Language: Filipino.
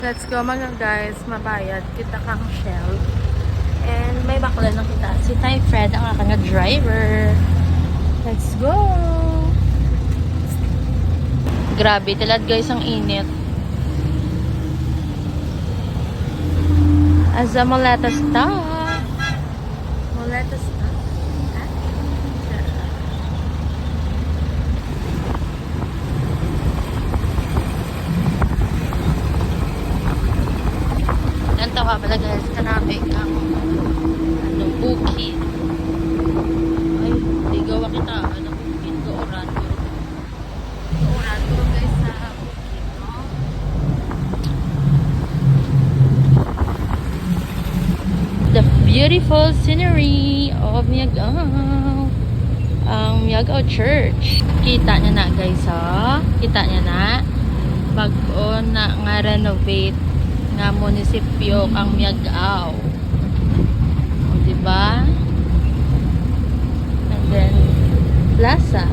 Let's go mga guys, mabayad kita kang shell. And may bakla na kita. Si Ty Fred ang aking driver. Let's go! Grabe, talad guys ang init. Asa mo let us stop. Mo let us stop. Tawa pala guys, kanami ang bukid. Ay, di gawa kita. Bukid, Gooran guys sa bukid, no? The beautiful scenery of Miagao. Ang Miagao Church. Kita niya na guys, ha? Kita niya na. Bago na nga renovate nga munisipyo ang Miagao. O, diba? And then, plaza.